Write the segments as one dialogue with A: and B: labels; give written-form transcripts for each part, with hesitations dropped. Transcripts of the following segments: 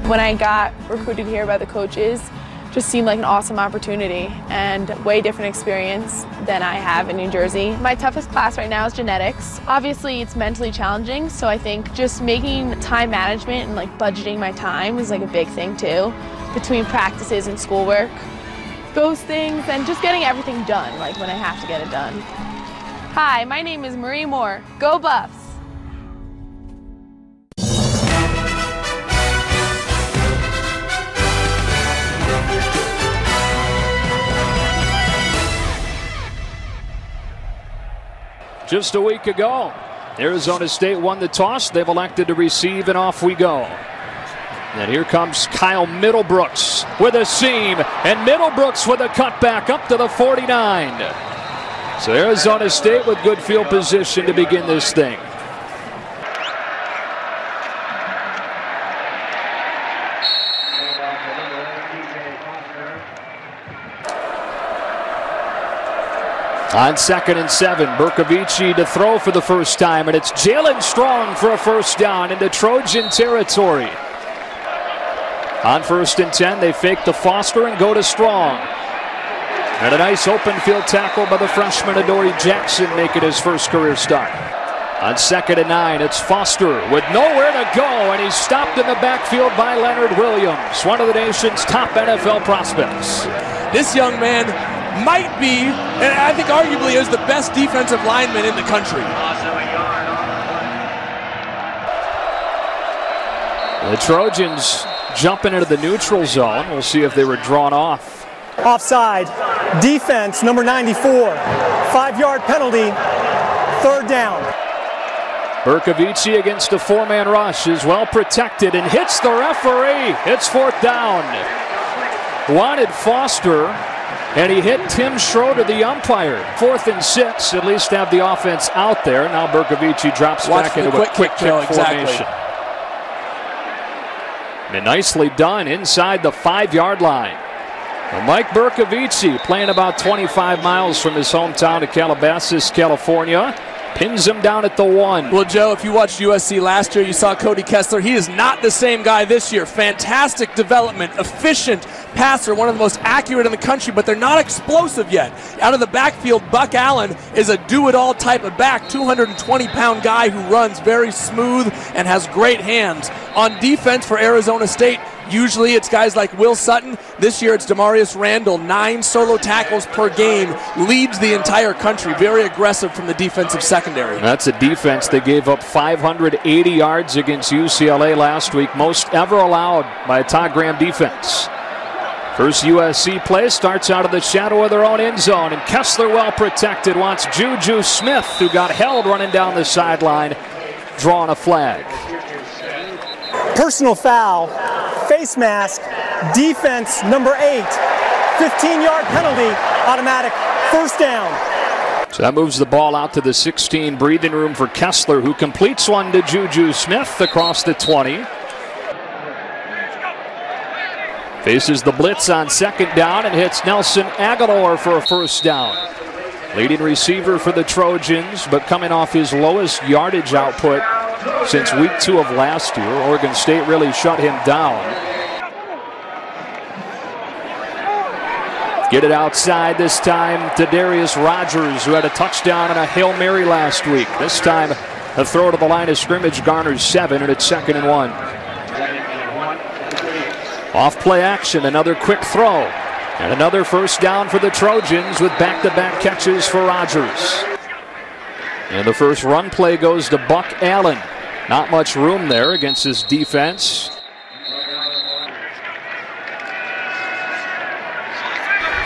A: When I got recruited here by the coaches, just seemed like an awesome opportunity and way different experience than I have in New Jersey. My toughest class right now is genetics. Obviously it's mentally challenging, so I think just making time management and like budgeting my time is like a big thing too, between practices and schoolwork. Those things and just getting everything done, like when I have to get it done. Hi, my name is Marie Moore. Go Buffs!
B: Just a week ago, Arizona State won the toss. They've elected to receive, and off we go. And here comes Kyle Middlebrooks with a seam, and Middlebrooks with a cutback up to the 49. So Arizona State with good field position to begin this thing. On 2nd and 7, Bercovici to throw for the first time, and it's Jalen Strong for a first down into Trojan territory. On 1st and 10, they fake to Foster and go to Strong. And a nice open field tackle by the freshman Adoree Jackson, making his first career start. On 2nd and 9, it's Foster with nowhere to go, and he's stopped in the backfield by Leonard Williams, one of the nation's top NFL prospects.
C: This young man might be, and I think arguably is the best defensive lineman in the country.
B: The Trojans jumping into the neutral zone. We'll see if they were drawn off.
D: Offside. Defense, number 94. 5-yard penalty. 3rd down.
B: Bercovici against a 4-man rush is well protected and hits the referee. It's 4th down. Wanted Foster, and he hit Tim Schroeder, the umpire. 4th and 6, at least have the offense out there. Now Bercovici drops back into a quick kick formation. And nicely done inside the 5-yard line. Well, Mike Bercovici, playing about 25 miles from his hometown of Calabasas, California, pins him down at the 1.
C: Well, Joe, if you watched USC last year, you saw Cody Kessler. He is not the same guy this year. Fantastic development, efficient passer, one of the most accurate in the country, but they're not explosive yet. Out of the backfield, Buck Allen is a do-it-all type of back, 220-pound guy who runs very smooth and has great hands. On defense for Arizona State, usually it's guys like Will Sutton. This year it's Demarius Randall, 9 solo tackles per game, leads the entire country. Very aggressive from the defensive secondary.
B: That's a defense that gave up 580 yards against UCLA last week, most ever allowed by a Todd Graham defense. First USC play starts out of the shadow of their own end zone, and Kessler, well protected, wants Juju Smith, who got held running down the sideline, drawing a flag.
D: Personal foul. Face mask. Defense, number 8. 15-yard penalty. Automatic. 1st down.
B: So that moves the ball out to the 16, breathing room for Kessler, who completes one to Juju Smith across the 20. Faces the blitz on 2nd down and hits Nelson Aguilar for a 1st down. Leading receiver for the Trojans, but coming off his lowest yardage output since week 2 of last year. Oregon State really shut him down. Get it outside this time to Darius Rogers, who had a touchdown and a Hail Mary last week. This time a throw to the line of scrimmage garners 7, and it's 2nd and 1. Off play action, another quick throw, and another 1st down for the Trojans with back-to-back catches for Rogers. And the first run play goes to Buck Allen. Not much room there against his defense.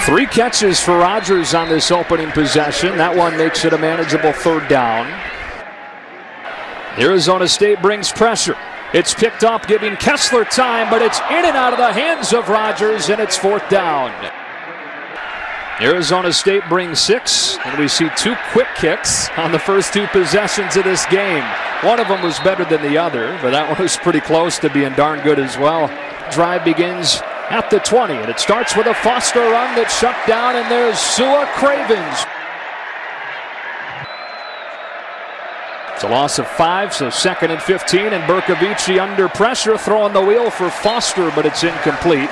B: 3 catches for Rogers on this opening possession. That one makes it a manageable 3rd down. Arizona State brings pressure. It's picked up, giving Kessler time, but it's in and out of the hands of Rogers, and it's 4th down. Arizona State brings 6, and we see 2 quick kicks on the first 2 possessions of this game. One of them was better than the other, but that one was pretty close to being darn good as well. Drive begins at the 20, and it starts with a Foster run that's shut down, and there's Sua Cravens. It's a loss of 5, so 2nd and 15, and Bercovici under pressure, throwing the wheel for Foster, but it's incomplete.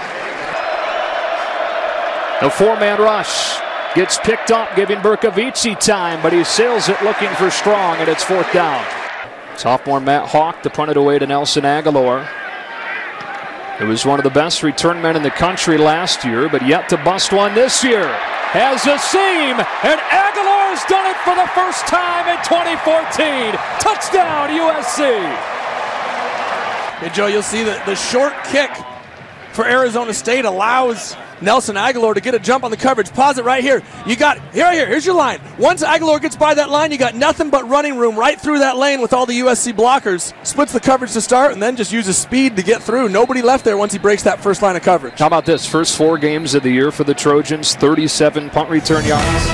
B: The 4-man rush gets picked up, giving Bercovici time, but he sails it looking for Strong, and it's 4th down. Sophomore Matt Hawk to punt it away to Nelson Aguilar. It was one of the best return men in the country last year, but yet to bust one this year. Has a seam, and Aguilar's done it for the first time in 2014. Touchdown, USC.
C: Hey, Joe, you'll see that the short kick for Arizona State allows Nelson Aguilar to get a jump on the coverage. Pause it right here. You got, here's your line. Once Aguilar gets by that line, you got nothing but running room right through that lane with all the USC blockers. Splits the coverage to start and then just uses speed to get through. Nobody left there once he breaks that first line of coverage.
B: How about this? First 4 games of the year for the Trojans, 37 punt return yards.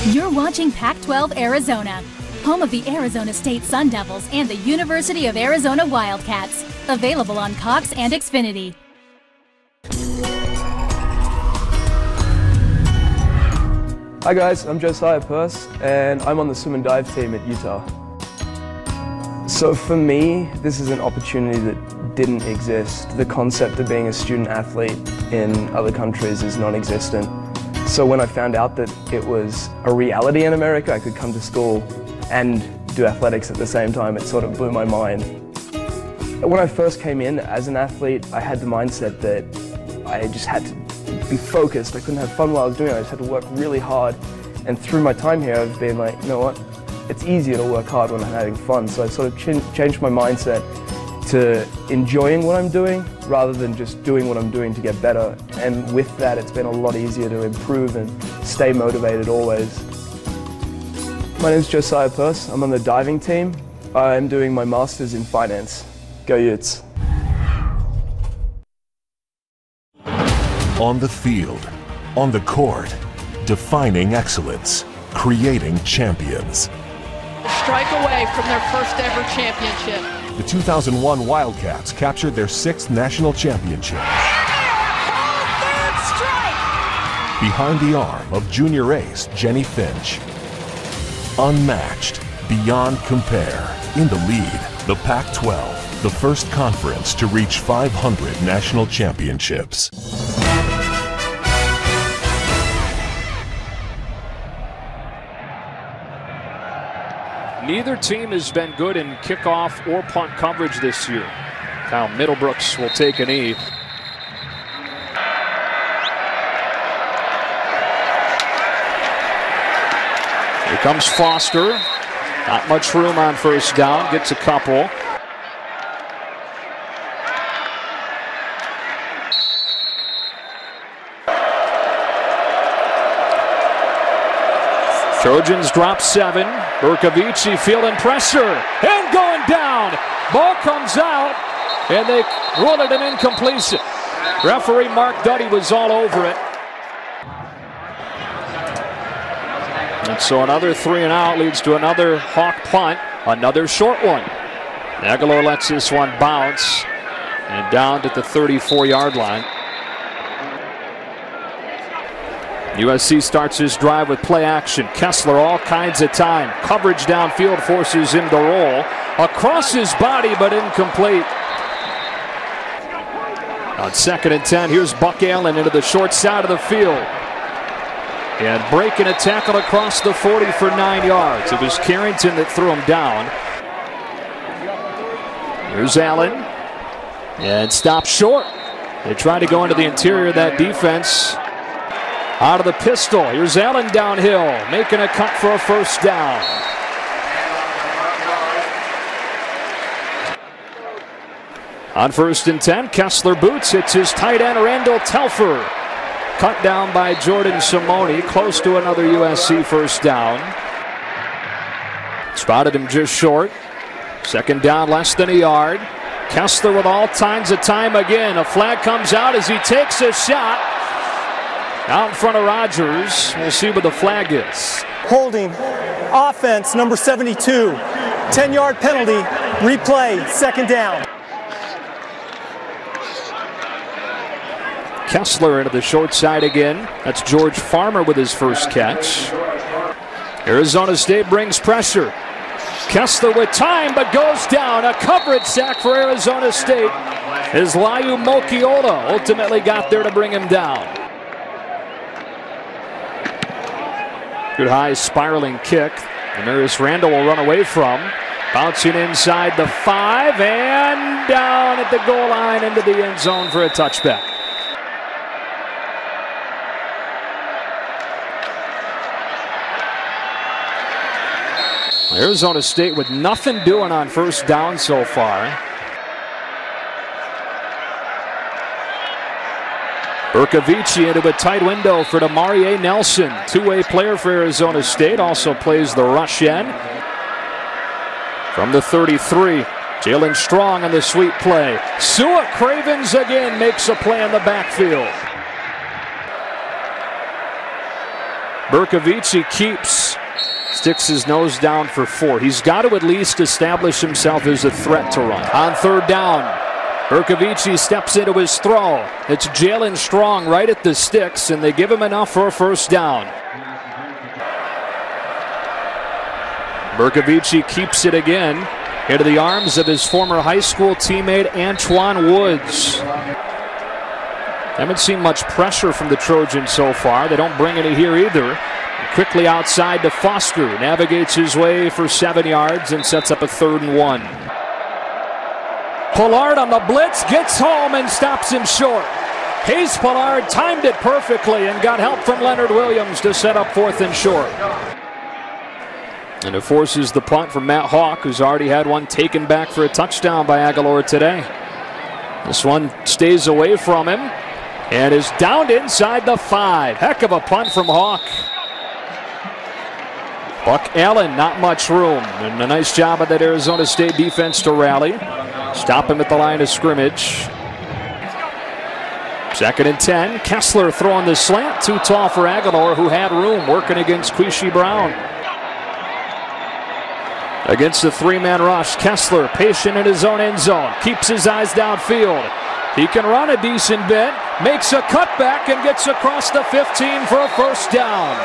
E: You're watching Pac-12 Arizona, home of the Arizona State Sun Devils and the University of Arizona Wildcats. Available on Cox and Xfinity.
F: Hi guys, I'm Josiah Purse and I'm on the swim and dive team at Utah. So for me, this is an opportunity that didn't exist. The concept of being a student athlete in other countries is non-existent. So when I found out that it was a reality in America, I could come to school and do athletics at the same time, it sort of blew my mind. When I first came in as an athlete, I had the mindset that I just had to be focused. I couldn't have fun while I was doing it. I just had to work really hard. And through my time here, I've been like, you know what? It's easier to work hard when I'm having fun. So I sort of changed my mindset to enjoying what I'm doing rather than just doing what I'm doing to get better. And with that, it's been a lot easier to improve and stay motivated always. My name is Josiah Purse. I'm on the diving team. I'm doing my master's in finance. Go Utes.
G: On the field, on the court, defining excellence, creating champions.
H: Strike away from their first ever championship.
G: The 2001 Wildcats captured their 6th national championship.
H: Third strike!
G: Behind the arm of junior ace Jenny Finch. Unmatched, beyond compare, in the lead, the Pac-12. The first conference to reach 500 national championships.
B: Neither team has been good in kickoff or punt coverage this year. Kyle Middlebrooks will take a knee. Here comes Foster. Not much room on first down. Gets a couple. Trojans drop 7. Bercovici feeling pressure and going down. Ball comes out and they rule it an incompletion. Referee Mark Duddy was all over it. And so another 3 and out leads to another Hawk punt, another short one. Aguilar lets this one bounce and down to the 34-yard line. USC starts his drive with play action. Kessler all kinds of time. Coverage downfield forces him to roll. Across his body, but incomplete. On 2nd and 10, here's Buck Allen into the short side of the field. And breaking a tackle across the 40 for 9 yards. It was Carrington that threw him down. Here's Allen. And stopped short. They tried to go into the interior of that defense. Out of the pistol, here's Allen downhill, making a cut for a first down. On 1st and 10, Kessler boots, hits his tight end Randall Telfer. Cut down by Jordan Simone, close to another USC first down. Spotted him just short. 2nd down, less than a yard. Kessler with all kinds of time again. A flag comes out as he takes a shot. Out in front of Rogers. We'll see what the flag is.
D: Holding, offense, number 72. 10-yard penalty, replay, 2nd down.
B: Kessler into the short side again. That's George Farmer with his first catch. Arizona State brings pressure. Kessler with time, but goes down. A coverage sack for Arizona State as Liu Mokiola ultimately got there to bring him down. Good high spiraling kick. Demarius Randall will run away from. Bouncing inside the 5 and down at the goal line into the end zone for a touchback. Arizona State with nothing doing on first down so far. Bercovici into a tight window for Demarie Nelson. Two-way player for Arizona State. Also plays the rush end. From the 33, Jalen Strong on the sweep play. Sua Cravens again makes a play in the backfield. Bercovici keeps. Sticks his nose down for 4. He's got to at least establish himself as a threat to run. On third down, Bercovici steps into his throw. It's Jalen Strong right at the sticks, and they give him enough for a first down. Bercovici keeps it again into the arms of his former high school teammate Antoine Woods. Haven't seen much pressure from the Trojans so far. They don't bring any here either. Quickly outside to Foster, navigates his way for 7 yards and sets up a 3rd and 1. Pollard on the blitz, gets home and stops him short. Hayes Pollard timed it perfectly and got help from Leonard Williams to set up 4th and short. And it forces the punt from Matt Hawk, who's already had one taken back for a touchdown by Aguilar today. This one stays away from him and is downed inside the 5. Heck of a punt from Hawk. Buck Allen, not much room, and a nice job of that Arizona State defense to rally. Stop him at the line of scrimmage. 2nd and 10. Kessler throwing the slant, too tall for Aguilar, who had room working against Quishy Brown. Against the 3-man rush, Kessler patient in his own end zone, keeps his eyes downfield. He can run a decent bit, makes a cutback and gets across the 15 for a first down.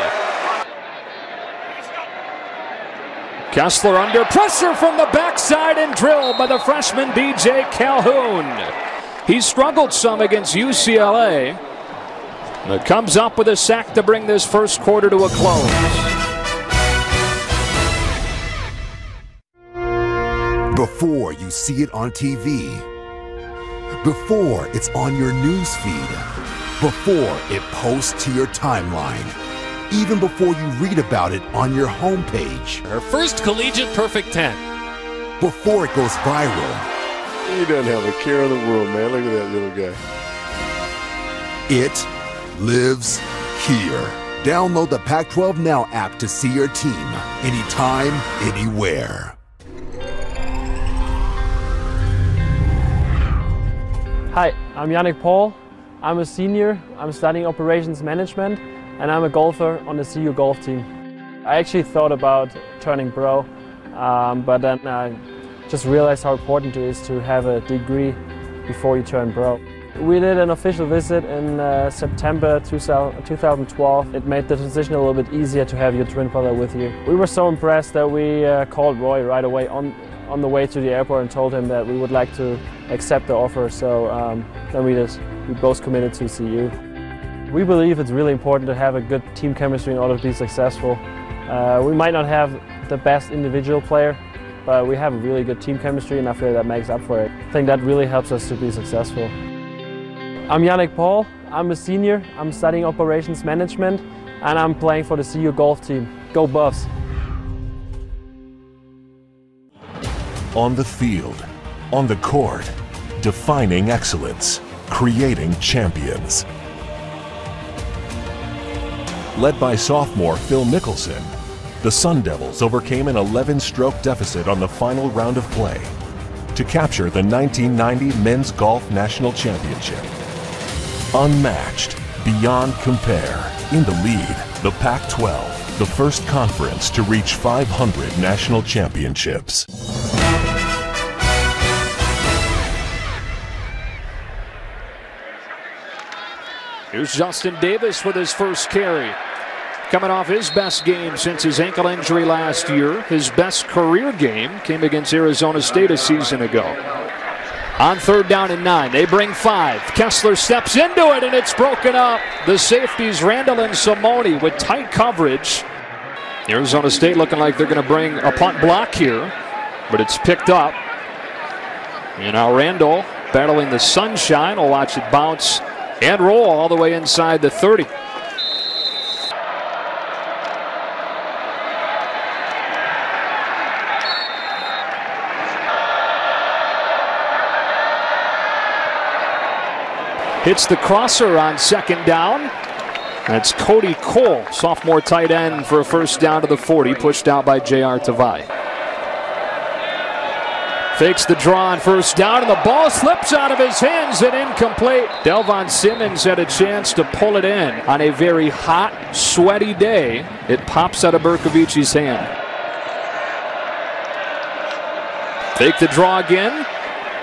B: Kessler under pressure from the backside and drilled by the freshman DJ Calhoun. He struggled some against UCLA, but comes up with a sack to bring this first quarter to a close.
I: Before you see it on TV, before it's on your news feed, before it posts to your timeline, even before you read about it on your homepage.
J: Her first collegiate perfect 10.
I: Before it goes viral.
K: He doesn't have a care in the world, man. Look at that little guy.
I: It lives here. Download the Pac-12 Now app to see your team anytime, anywhere.
L: Hi, I'm Yannick Paul. I'm a senior. I'm studying operations management, and I'm a golfer on the CU golf team. I actually thought about turning pro, but then I just realized how important it is to have a degree before you turn pro. We did an official visit in September 2012. It made the transition a little bit easier to have your twin brother with you. We were so impressed that we called Roy right away on the way to the airport and told him that we would like to accept the offer. So then we both committed to CU. We believe it's really important to have a good team chemistry in order to be successful. We might not have the best individual player, but we have a really good team chemistry, and I feel that makes up for it. I think that really helps us to be successful. I'm Yannick Paul. I'm a senior. I'm studying operations management, and I'm playing for the CU golf team. Go Buffs!
G: On the field, on the court, defining excellence, creating champions. Led by sophomore Phil Mickelson, the Sun Devils overcame an 11-stroke deficit on the final round of play to capture the 1990 Men's Golf National Championship. Unmatched, beyond compare, in the lead, the Pac-12, the first conference to reach 500 national championships.
B: Here's Justin Davis with his first carry. coming off his best game since his ankle injury last year. His best career game came against Arizona State a season ago. On 3rd down and 9, they bring 5. Kessler steps into it, and it's broken up. The safeties, Randall and Simone, with tight coverage. Arizona State looking like they're going to bring a punt block here, but it's picked up. And now Randall battling the sunshine. We'll watch it bounce and roll all the way inside the 30. Hits the crosser on 2nd down. That's Cody Cole, sophomore tight end, for a first down to the 40, pushed out by J.R. Tavai. Fakes the draw on 1st down, and the ball slips out of his hands and incomplete. Delvon Simmons had a chance to pull it in on a very hot, sweaty day. It pops out of Berkovici's hand. Fake the draw again.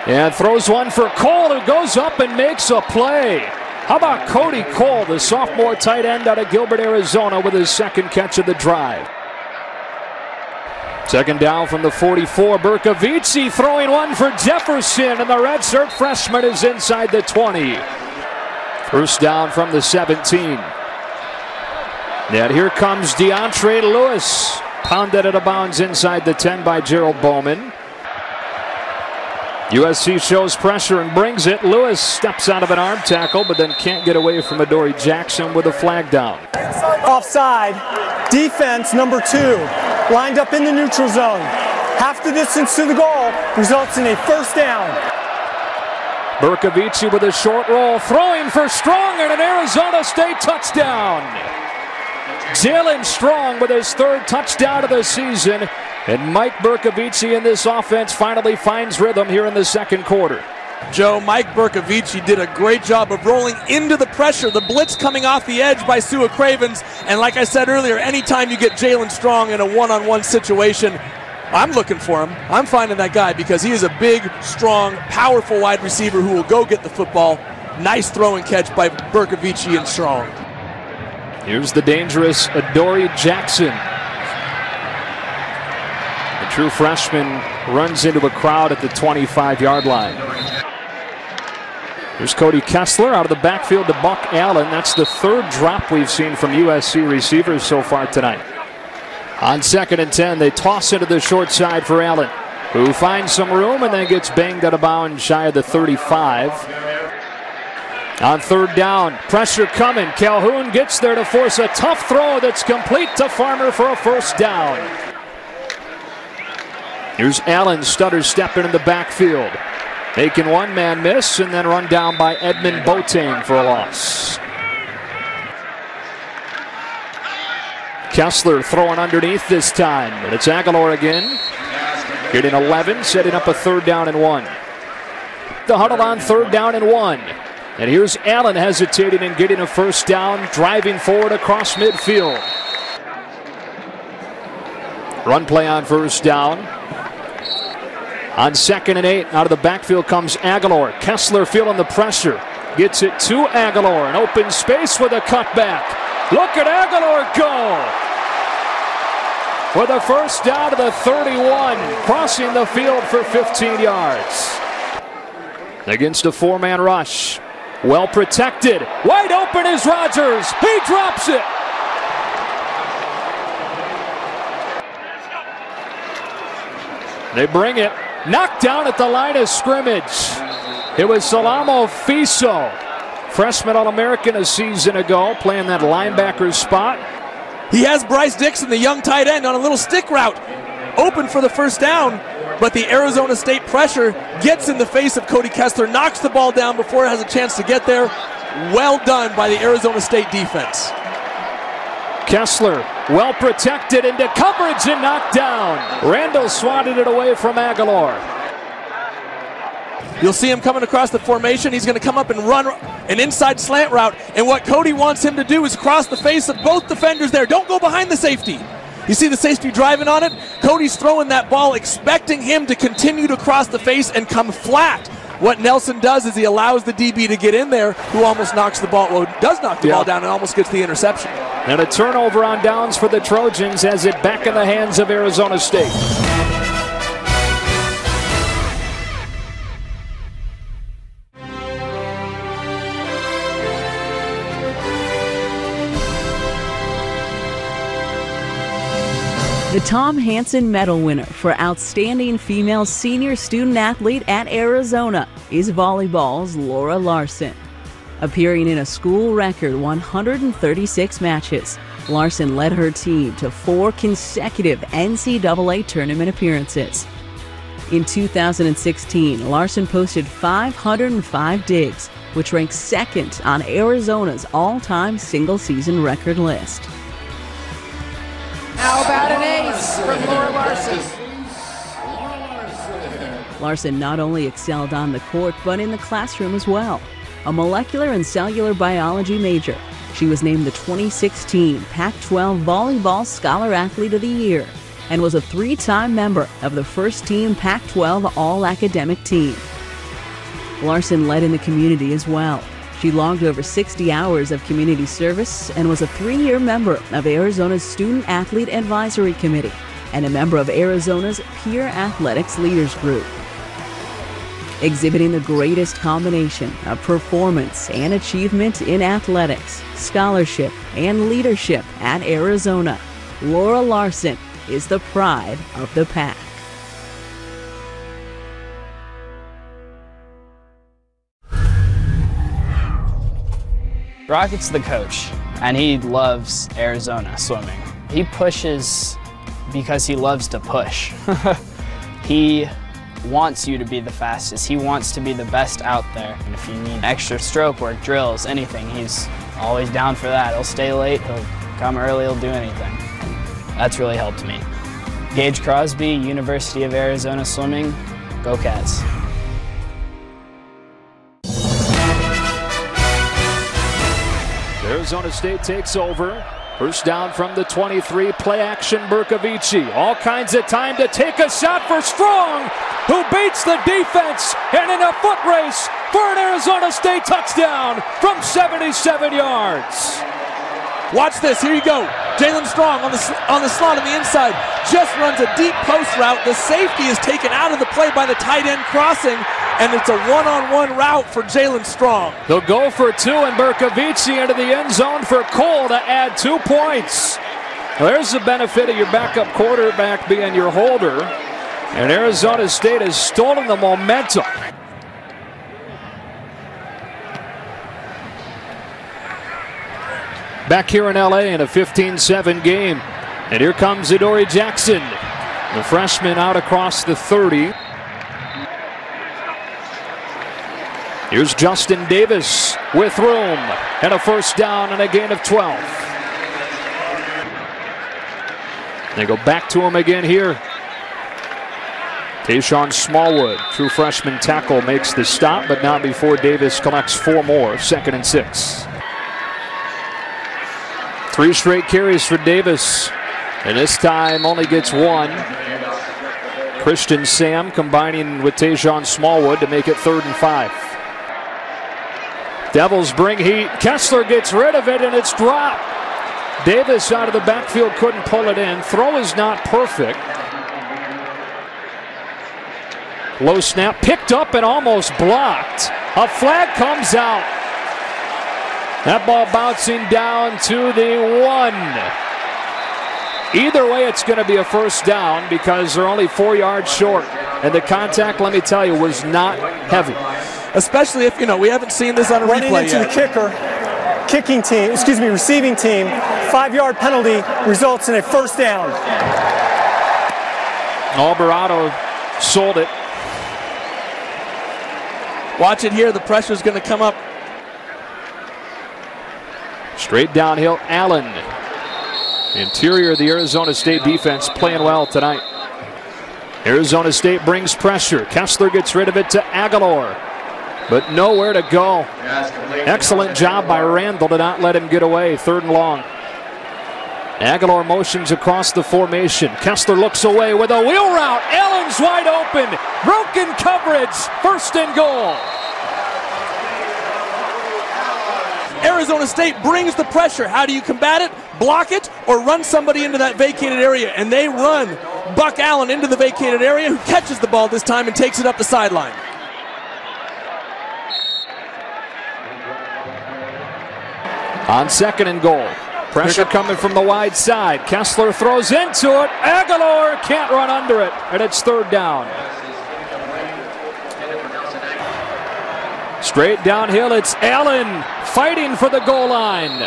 B: And throws one for Cole, who goes up and makes a play. How about Cody Cole, the sophomore tight end out of Gilbert, Arizona, with his 2nd catch of the drive. 2nd down from the 44. Berkovici throwing one for Jefferson, and the redshirt freshman is inside the 20. 1st down from the 17. And here comes DeAndre Lewis. Pounded out of bounds inside the 10 by Gerald Bowman. USC shows pressure and brings it. Lewis steps out of an arm tackle, but then can't get away from Adoree Jackson with a flag down.
D: Offside. Defense number 2. Lined up in the neutral zone. Half the distance to the goal results in a 1st down.
B: Berkovici with a short roll, throwing for Strong, and an Arizona State touchdown. Jalen Strong with his 3rd touchdown of the season. And Mike Berkovici in this offense finally finds rhythm here in the 2nd quarter.
C: Joe, Mike Berkovici did a great job of rolling into the pressure. The blitz coming off the edge by Sua Cravens. And like I said earlier, anytime you get Jalen Strong in a one-on-one situation, I'm looking for him. I'm finding that guy because he is a big, strong, powerful wide receiver who will go get the football. Nice throw and catch by Berkovici and Strong.
B: Here's the dangerous Adoree Jackson. True freshman runs into a crowd at the 25-yard line. There's Cody Kessler out of the backfield to Buck Allen. That's the 3rd drop we've seen from USC receivers so far tonight. On 2nd and 10, they toss into the short side for Allen, who finds some room and then gets banged out of bounds shy of the 35. On 3rd down, pressure coming. Calhoun gets there to force a tough throw that's complete to Farmer for a 1st down. Here's Allen stutter stepping in the backfield, making one man miss and then run down by Edmund Boateng for a loss. Kessler throwing underneath this time, but it's Aguilar again. Getting 11, setting up a 3rd down and 1. The huddle on 3rd down and 1. And here's Allen hesitating and getting a 1st down, driving forward across midfield. Run play on 1st down. On 2nd and 8, out of the backfield comes Aguilar. Kessler feeling the pressure. Gets it to Aguilar. An open space with a cutback. Look at Aguilar go! With a 1st down to the 31. Crossing the field for 15 yards. Against a 4-man rush. Well protected. Wide open is Rogers. He drops it. They bring it. Knocked down at the line of scrimmage. It was Salamo Fiso, freshman All-American a season ago, playing that linebacker spot.
C: He has Bryce Dixon, the young tight end, on a little stick route. Open for the 1st down, but the Arizona State pressure gets in the face of Cody Kessler, knocks the ball down before it has a chance to get there. Well done by the Arizona State defense.
B: Kessler, well protected into coverage and knocked down. Randall swatted it away from Aguilar.
C: You'll see him coming across the formation. He's going to come up and run an inside slant route. And what Cody wants him to do is cross the face of both defenders there. Don't go behind the safety. You see the safety driving on it? Cody's throwing that ball, expecting him to continue to cross the face and come flat What Nelson does is he allows the DB to get in there, who almost knocks the ball, well, does knock the ball down and almost gets the interception.
B: And a turnover on downs for the Trojans as it back in the hands of Arizona State.
M: The Tom Hansen Medal winner for Outstanding Female Senior Student Athlete at Arizona is volleyball's Laura Larson. Appearing in a school record 136 matches, Larson led her team to 4 consecutive NCAA tournament appearances. In 2016, Larson posted 505 digs, which ranks second on Arizona's all-time single-season record list.
H: How about an ace from Laura Larson?
M: Larson not only excelled on the court, but in the classroom as well. A molecular and cellular biology major, she was named the 2016 Pac-12 Volleyball Scholar Athlete of the Year and was a 3-time member of the first-team Pac-12 All-Academic Team. Larson led in the community as well. She logged over 60 hours of community service and was a 3-year member of Arizona's Student Athlete Advisory Committee and a member of Arizona's Peer Athletics Leaders Group. Exhibiting the greatest combination of performance and achievement in athletics, scholarship, and leadership at Arizona, Laura Larson is the pride of the Pac.
N: Rocket's the coach, and he loves Arizona swimming. He pushes because he loves to push. He wants you to be the fastest. He wants to be the best out there. And if you need extra stroke work, drills, anything, he's always down for that. He'll stay late, he'll come early, he'll do anything. That's really helped me. Gage Crosby, University of Arizona Swimming, go Cats.
B: Arizona State takes over. First down from the 23, play action Berkovici. All kinds of time to take a shot for Strong, who beats the defense and in a foot race for an Arizona State touchdown from 77 yards.
C: Watch this, here you go. Jalen Strong on the slot on the inside, just runs a deep post route. The safety is taken out of the play by the tight end crossing, and it's a one-on-one route for Jalen Strong.
B: They'll go for 2, and Berkovici into the end zone for Cole to add 2 points. Well, there's the benefit of your backup quarterback being your holder, and Arizona State has stolen the momentum. Back here in LA in a 15-7 game. And here comes Adoree Jackson, the freshman, out across the 30. Here's Justin Davis with room and a first down and a gain of 12. They go back to him again here. Tayshawn Smallwood, true freshman tackle, makes the stop, but not before Davis collects 4 more. 2nd and 6. 3 straight carries for Davis, and this time only gets 1. Christian Sam combining with Tayshawn Smallwood to make it 3rd and 5. Devils bring heat. Kessler gets rid of it, and it's dropped. Davis out of the backfield couldn't pull it in. Throw is not perfect. Low snap, picked up and almost blocked. A flag comes out. That ball bouncing down to the 1. Either way, it's going to be a first down because they're only 4 yards short. And the contact, let me tell you, was not heavy.
C: Especially if, we haven't seen this on a replay
D: yet. The kicker, receiving team, 5-yard penalty results in a first down.
B: Alvarado sold it.
C: Watch it here, the pressure's going to come up.
B: Straight downhill, Allen. Interior of the Arizona State defense playing well tonight. Arizona State brings pressure. Kessler gets rid of it to Aguilar, but nowhere to go. Excellent job by Randall to not let him get away. 3rd and long. Aguilar motions across the formation. Kessler looks away with a wheel route. Allen's wide open. Broken coverage. First and goal.
C: Arizona State brings the pressure. How do you combat it? Block it or run somebody into that vacated area. And they run Buck Allen into the vacated area, who catches the ball this time and takes it up the sideline.
B: On second and goal. Pressure coming from the wide side. Kessler throws into it. Aguilar can't run under it. And it's third down. Straight downhill, it's Allen fighting for the goal line,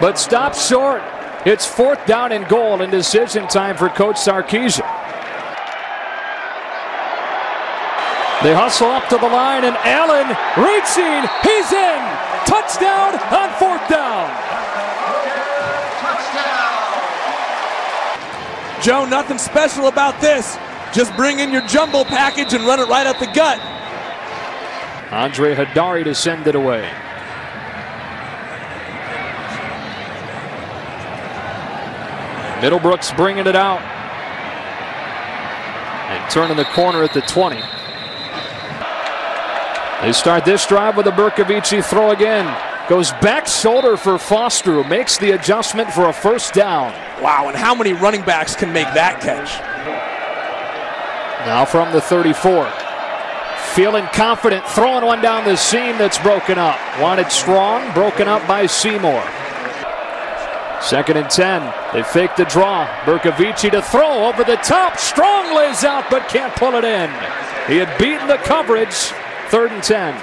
B: but stops short. It's fourth down and goal and decision time for Coach Sarkisian. They hustle up to the line and Allen reaching, he's in! Touchdown on fourth down!
C: Joe, nothing special about this. Just bring in your jumbo package and run it right up the gut.
B: Andre Hadari to send it away. Middlebrooks bringing it out. And turning the corner at the 20. They start this drive with a Berkovici throw again. Goes back shoulder for Foster, who makes the adjustment for a first down.
C: Wow, and how many running backs can make that catch?
B: Now from the 34. Feeling confident, throwing one down the seam that's broken up. Wanted strong, broken up by Seymour. Second and 10. They fake the draw. Berkovici to throw over the top. Strong lays out but can't pull it in. He had beaten the coverage. Third and 10.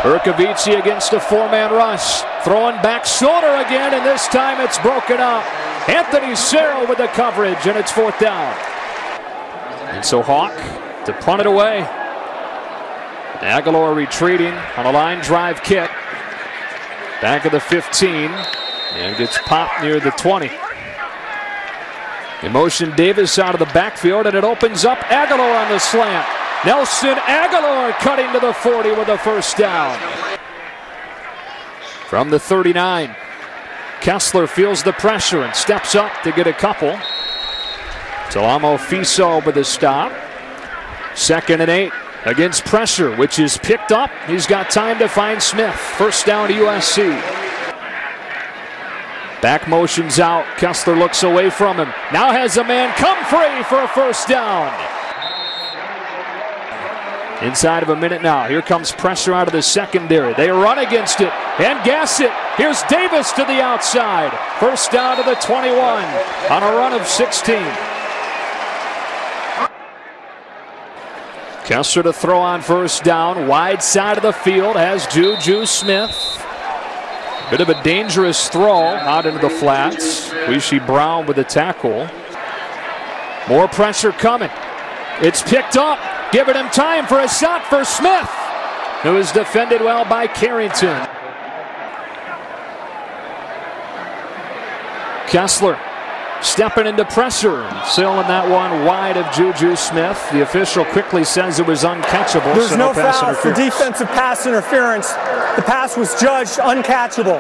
B: Berkovici against a four-man rush. Throwing back shoulder again, and this time it's broken up. Anthony Serrell with the coverage, and it's fourth down. And so Hawk to punt it away. Aguilar retreating on a line drive kick. Back of the 15. And gets popped near the 20. They motion Davis out of the backfield, and it opens up Aguilar on the slant. Nelson Aguilar cutting to the 40 with a first down. From the 39, Kessler feels the pressure and steps up to get a couple. Talamo Fiso with a stop. Second and 8 against pressure, which is picked up. He's got time to find Smith. First down to USC. Back motions out. Kessler looks away from him. Now has a man come free for a first down. Inside of a minute now. Here comes pressure out of the secondary. They run against it and gas it. Here's Davis to the outside. First down to the 21 on a run of 16. Kessler to throw on first down. Wide side of the field has Juju Smith. Bit of a dangerous throw out into the flats. Weeshi Brown with the tackle. More pressure coming. It's picked up. Giving him time for a shot for Smith, who is defended well by Carrington. Kessler stepping into pressure, sailing that one wide of Juju Smith. The official quickly says it was uncatchable.
D: There's
B: so
D: no
B: pass
D: foul for defensive pass interference. The pass was judged uncatchable.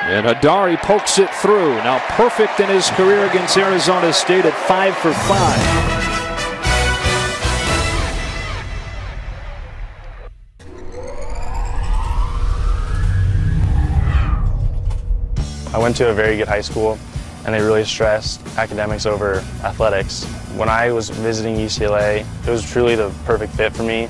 B: And Hadari pokes it through. Now perfect in his career against Arizona State at 5 for 5.
O: I went to a very good high school, and they really stressed academics over athletics. When I was visiting UCLA, it was truly the perfect fit for me.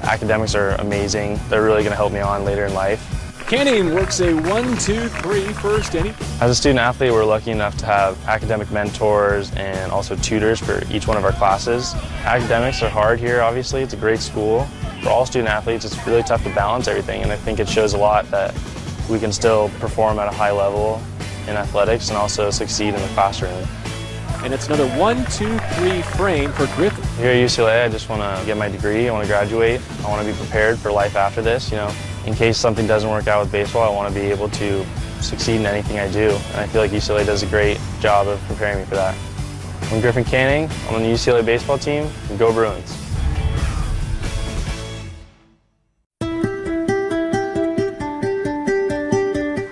O: Academics are amazing. They're really going to help me on later in life.
P: Canning works a 1-2-3 first inning.
O: As a student athlete, we're lucky enough to have academic mentors and also tutors for each one of our classes. Academics are hard here, obviously. It's a great school. For all student athletes, it's really tough to balance everything, and I think it shows a lot that we can still perform at a high level in athletics and also succeed in the classroom.
P: And it's another 1-2-3 frame for Griffin.
O: Here at UCLA, I just want to get my degree. I want to graduate. I want to be prepared for life after this. You know, in case something doesn't work out with baseball, I want to be able to succeed in anything I do. And I feel like UCLA does a great job of preparing me for that. I'm Griffin Canning. I'm on the UCLA baseball team. Go Bruins.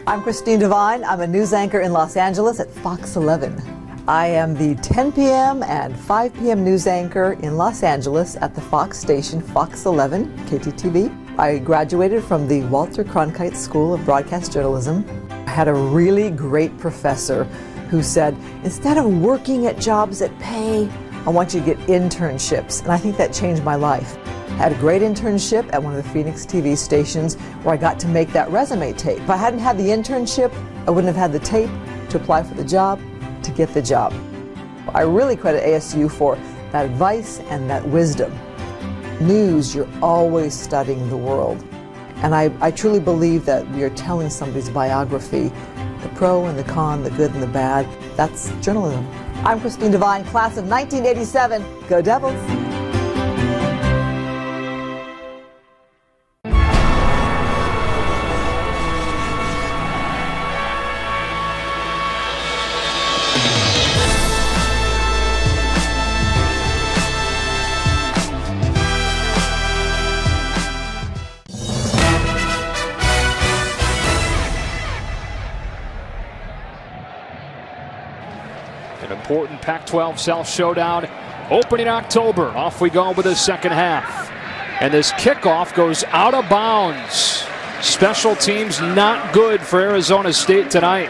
Q: I'm Christine Devine. I'm a news anchor in Los Angeles at Fox 11. I am the 10 p.m. and 5 p.m. news anchor in Los Angeles at the Fox station Fox 11, KTTV. I graduated from the Walter Cronkite School of Broadcast Journalism. I had a really great professor who said, instead of working at jobs that pay, I want you to get internships. And I think that changed my life. I had a great internship at one of the Phoenix TV stations where I got to make that resume tape. If I hadn't had the internship, I wouldn't have had the tape to apply for the job, to get the job. I really credit ASU for that advice and that wisdom. News, you're always studying the world. And I truly believe that we are telling somebody's biography, the pro and the con, the good and the bad. That's journalism. I'm Christine Devine, class of 1987. Go Devils!
B: An important Pac-12 South showdown opening October. Off we go with the second half. And this kickoff goes out of bounds. Special teams not good for Arizona State tonight.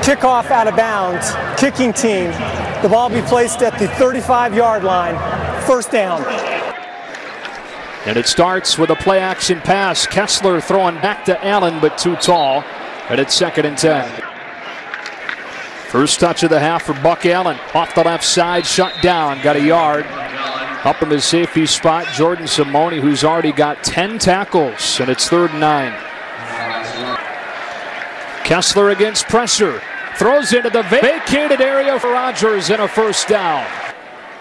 D: Kickoff out of bounds. Kicking team. The ball be placed at the 35-yard line. First down.
B: And it starts with a play-action pass. Kessler throwing back to Allen, but too tall. And it's 2nd and 10. First touch of the half for Buck Allen. Off the left side, shut down. Got a yard. Up in his safety spot, Jordan Simone, who's already got 10 tackles. And it's 3rd and 9. Kessler against pressure. Throws into the vacated area for Rodgers and a first down.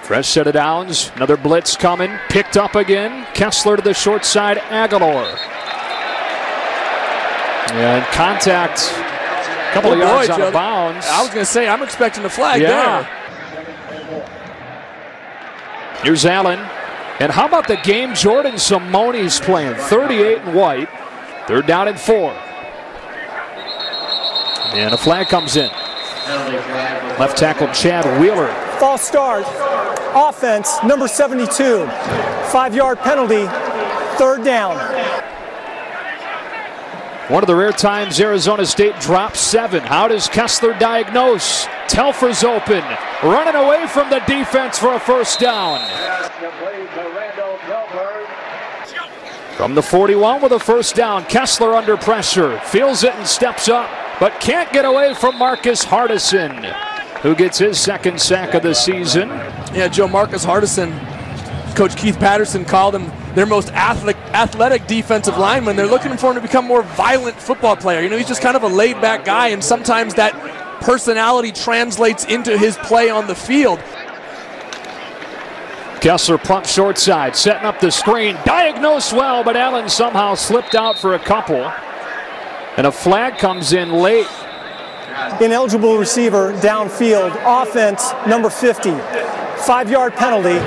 B: Fresh set of downs. Another blitz coming. Picked up again. Kessler to the short side, Aguilar. And contact. A couple of yards out of bounds.
C: I was going to say, I'm expecting a flag there.
B: Here's Allen. And how about the game Jordan Simone's playing? 38 and white. 3rd down and 4. And a flag comes in. Left tackle Chad Wheeler.
D: False start. Offense, number 72. 5-yard penalty. 3rd down.
B: One of the rare times Arizona State drops 7. How does Kessler diagnose? Telfer's open. Running away from the defense for a first down. From the 41 with a first down. Kessler under pressure. Feels it and steps up, but can't get away from Marcus Hardison, who gets his 2nd sack of the season.
C: Yeah, Joe, Marcus Hardison. Coach Keith Patterson called him their most athletic defensive lineman. They're looking for him to become a more violent football player. You know, he's just kind of a laid-back guy, and sometimes that personality translates into his play on the field.
B: Kessler pumps short side, setting up the screen. Diagnosed well, but Allen somehow slipped out for a couple. And a flag comes in late.
D: Ineligible receiver downfield. Offense, number 50. 5-yard penalty.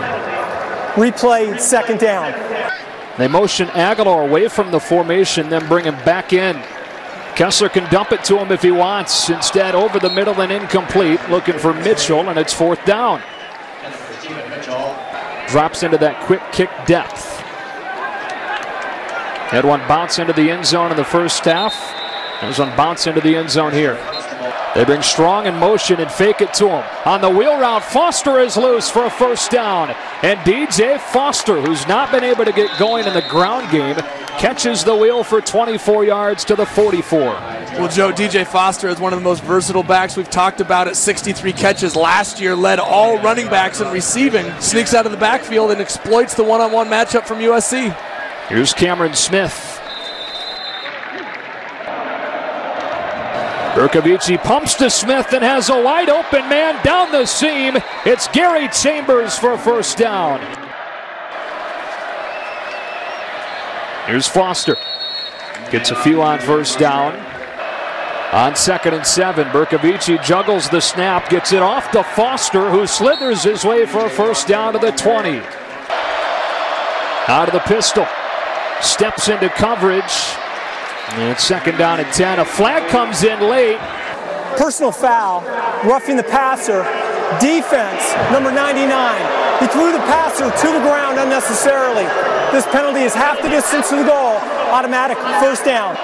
D: Replay, 2nd down.
B: They motion Aguilar away from the formation, then bring him back in. Kessler can dump it to him if he wants. Instead, over the middle and incomplete. Looking for Mitchell, and it's 4th down. Drops into that quick kick depth. Had one bounce into the end zone in the first half. There's one bounce into the end zone here. They bring Strong in motion and fake it to him. On the wheel route, Foster is loose for a first down. And DJ Foster, who's not been able to get going in the ground game, catches the wheel for 24 yards to the 44.
C: Well, Joe, DJ Foster is one of the most versatile backs we've talked about at 63 catches. Last year led all running backs in receiving. Sneaks out of the backfield and exploits the one-on-one matchup from USC.
B: Here's Cameron Smith. Berkovici pumps to Smith and has a wide open man down the seam. It's Gary Chambers for a first down. Here's Foster. Gets a few on first down. On 2nd and 7, Berkovici juggles the snap, gets it off to Foster, who slithers his way for a first down to the 20. Out of the pistol. Steps into coverage. And it's 2nd down and 10. A flag comes in late.
D: Personal foul, roughing the passer. Defense, number 99. He threw the passer to the ground unnecessarily. This penalty is half the distance to the goal. Automatic 1st down.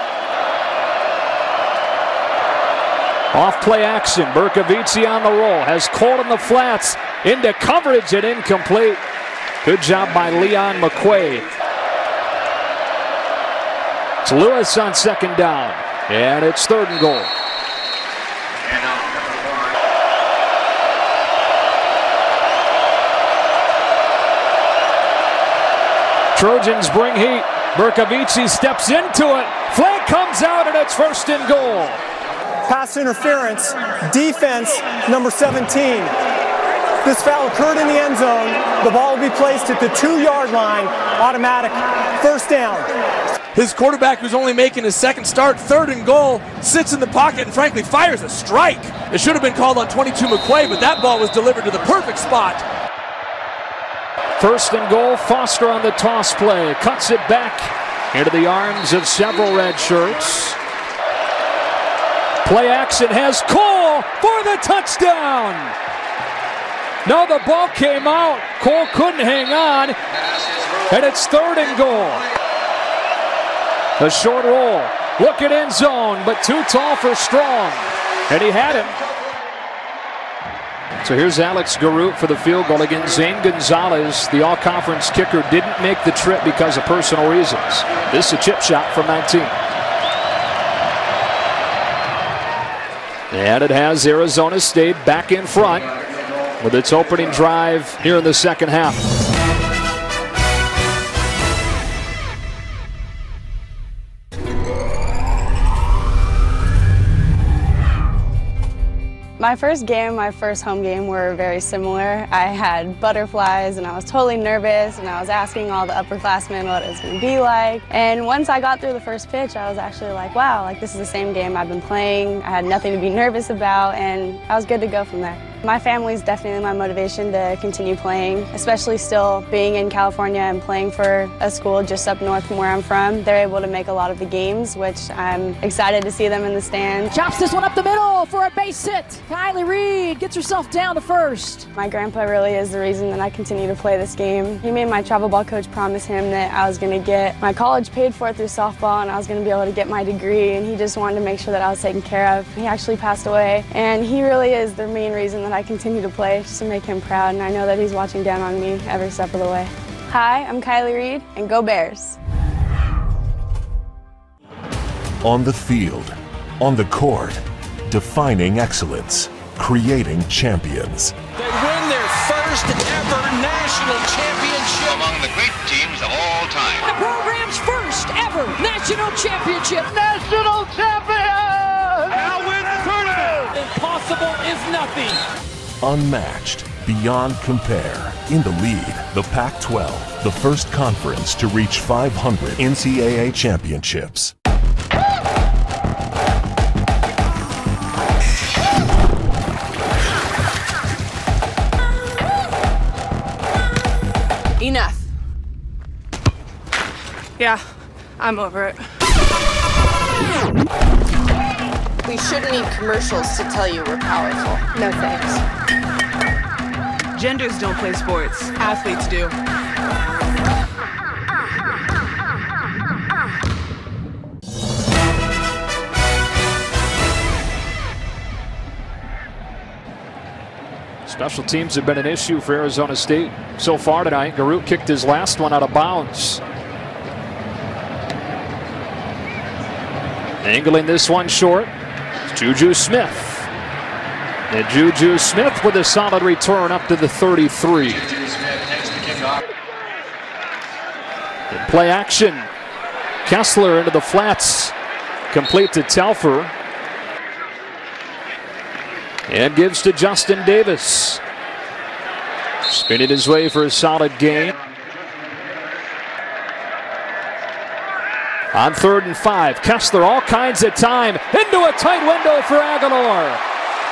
B: Off play action. Berkovici on the roll. Has Cole in the flats. Into coverage and incomplete. Good job by Leon McQuaid. It's Lewis on 2nd down. And it's 3rd and goal. Trojans bring heat. Berkovici steps into it. Flag comes out and it's 1st and goal.
D: Pass interference. Defense, number 17. This foul occurred in the end zone. The ball will be placed at the 2-yard line. Automatic 1st down.
C: His quarterback, who's only making his 2nd start, 3rd and goal, sits in the pocket and frankly fires a strike. It should have been called on 22 McQuaid, but that ball was delivered to the perfect spot.
B: 1st and goal. Foster on the toss play. Cuts it back into the arms of several red shirts. Play action has Cole for the touchdown. No, the ball came out. Cole couldn't hang on. And it's 3rd and goal. A short roll. Look at end zone, but too tall for Strong. And he had him. So here's Alex Garut for the field goal against Zane Gonzalez. The all-conference kicker didn't make the trip because of personal reasons. This is a chip shot from 19. And it has Arizona State back in front with its opening drive here in the 2nd half.
R: My first game, my first home game were very similar. I had butterflies and I was totally nervous and I was asking all the upperclassmen what it was going to be like. And once I got through the first pitch, I was actually like, wow, like this is the same game I've been playing. I had nothing to be nervous about and I was good to go from there. My family is definitely my motivation to continue playing, especially still being in California and playing for a school just up north from where I'm from. They're able to make a lot of the games, which I'm excited to see them in the stands.
S: Chops this one up the middle for a base hit. Kylie Reed gets herself down to 1st.
R: My grandpa really is the reason that I continue to play this game. He made my travel ball coach promise him that I was going to get my college paid for through softball and I was going to be able to get my degree, and he just wanted to make sure that I was taken care of. He actually passed away, and he really is the main reason that I continue to play, just to make him proud, and I know that he's watching down on me every step of the way. Hi, I'm Kylie Reed, and go Bears.
G: On the field, on the court, defining excellence, creating champions.
T: They win their first ever national championship.
U: Among the great teams of all time.
S: The program's first ever national championship.
T: National champion! Now win the tournament!
S: Impossible is nothing.
G: Unmatched, beyond compare. In the lead, the Pac-12, the first conference to reach 500 NCAA championships.
V: Enough. Yeah, I'm over it.
W: We shouldn't need commercials to tell you we're powerful.
V: No thanks. Genders don't play sports. Athletes do.
B: Special teams have been an issue for Arizona State so far tonight. Garut kicked his last one out of bounds. Angling this one short. It's Juju Smith. And Juju Smith with a solid return up to the 33. In play action. Kessler into the flats. Complete to Telfer. And gives to Justin Davis. Spinning his way for a solid gain. On 3rd and 5, Kessler all kinds of time into a tight window for Aguilar.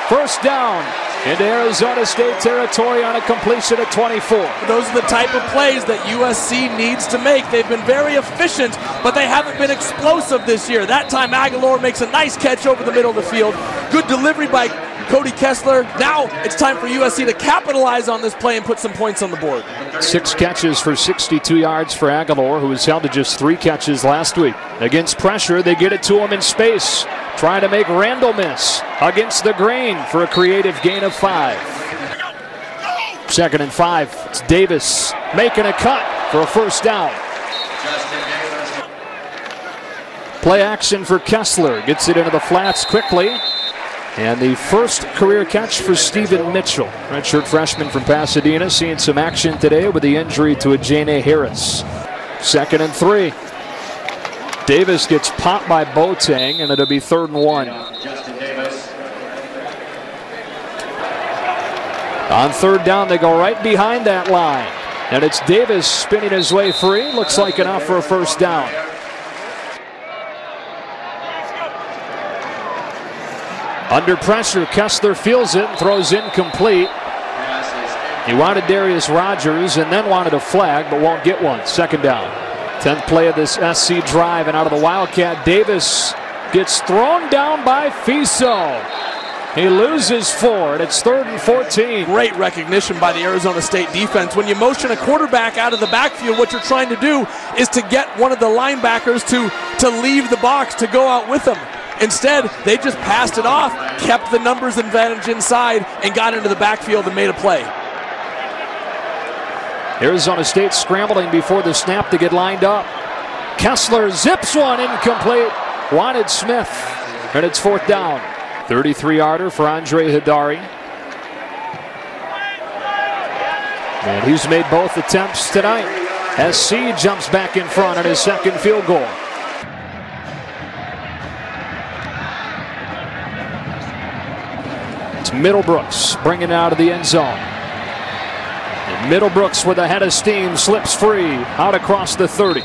B: First down into Arizona State territory on a completion at 24.
C: Those are the type of plays that USC needs to make. They've been very efficient, but they haven't been explosive this year. That time Aguilar makes a nice catch over the middle of the field. Good delivery by Cody Kessler. Now it's time for USC to capitalize on this play and put some points on the board.
B: 6 catches for 62 yards for Aguilar, who was held to just 3 catches last week. Against pressure, they get it to him in space, trying to make Randall miss against the grain for a creative gain of 5. 2nd and 5. It's Davis making a cut for a first down. Play action for Kessler. Gets it into the flats quickly. And the first career catch for Stephen Mitchell, redshirt freshman from Pasadena, seeing some action today with the injury to Ajane Harris. 2nd and 3. Davis gets popped by Boateng, and it'll be 3rd and 1. On 3rd down, they go right behind that line. And it's Davis spinning his way free. Looks like enough for a first down. Under pressure, Kessler feels it and throws incomplete. He wanted Darius Rogers and then wanted a flag, but won't get one. 2nd down. 10th play of this SC drive, and out of the Wildcat, Davis gets thrown down by Fiso. He loses 4, and it's 3rd and 14.
C: Great recognition by the Arizona State defense. When you motion a quarterback out of the backfield, what you're trying to do is to get one of the linebackers to leave the box, to go out with them. Instead, they just passed it off, kept the numbers advantage inside, and got into the backfield and made a play.
B: Arizona State scrambling before the snap to get lined up. Kessler zips one incomplete. Wanted Smith, and it's 4th down. 33-yarder for Andre Hidari. And he's made both attempts tonight. SC jumps back in front on his 2nd field goal. It's Middlebrooks bringing it out of the end zone. And Middlebrooks with a head of steam slips free out across the 30.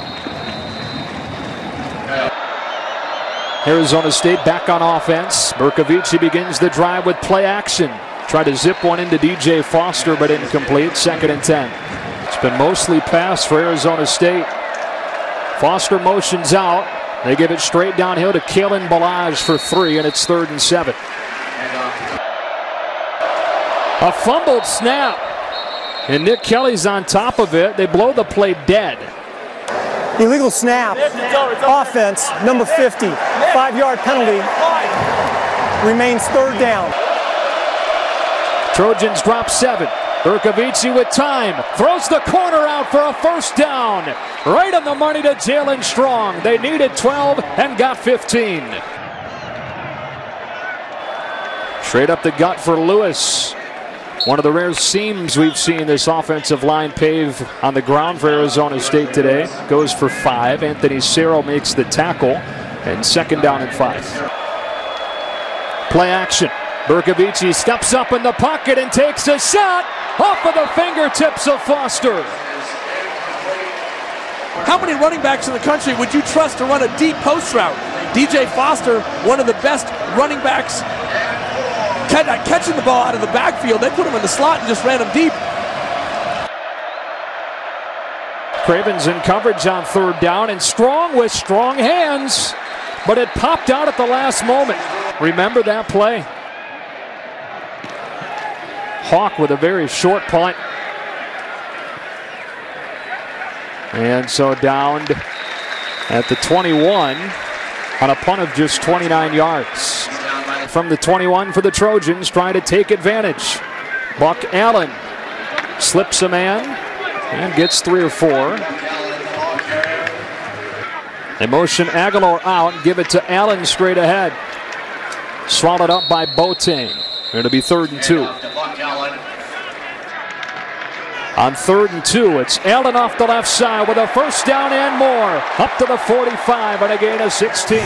B: Arizona State back on offense. Berkovici begins the drive with play action. Tried to zip one into DJ Foster, but incomplete. 2nd and 10. It's been mostly pass for Arizona State. Foster motions out. They give it straight downhill to Kalen Balazs for 3, and it's 3rd and 7. A fumbled snap, and Nick Kelly's on top of it. They blow the play dead.
D: Illegal snap, offense, number 50, 5-yard penalty, remains 3rd down.
B: Trojans drop 7. Berkovici with time, throws the corner out for a first down. Right on the money to Jalen Strong. They needed 12 and got 15. Straight up the gut for Lewis. One of the rare seams we've seen this offensive line pave on the ground for Arizona State today. Goes for 5. Anthony Cerro makes the tackle, and 2nd down and 5. Play action. Berkovici steps up in the pocket and takes a shot off of the fingertips of Foster.
C: How many running backs in the country would you trust to run a deep post route? DJ Foster, one of the best running backs, catching the ball out of the backfield. They put him in the slot and just ran him deep.
B: Cravens in coverage on 3rd down, and Strong with strong hands, but it popped out at the last moment. Remember that play? Hawk with a very short punt. And so downed at the 21 on a punt of just 29 yards. From the 21 for the Trojans, trying to take advantage. Buck Allen slips a man and gets 3 or 4. They motion Aguilar out and give it to Allen straight ahead. Swallowed up by Boateng. It'll be 3rd and 2. On 3rd and 2, it's Allen off the left side with a first down and more. Up to the 45 and a gain of 16.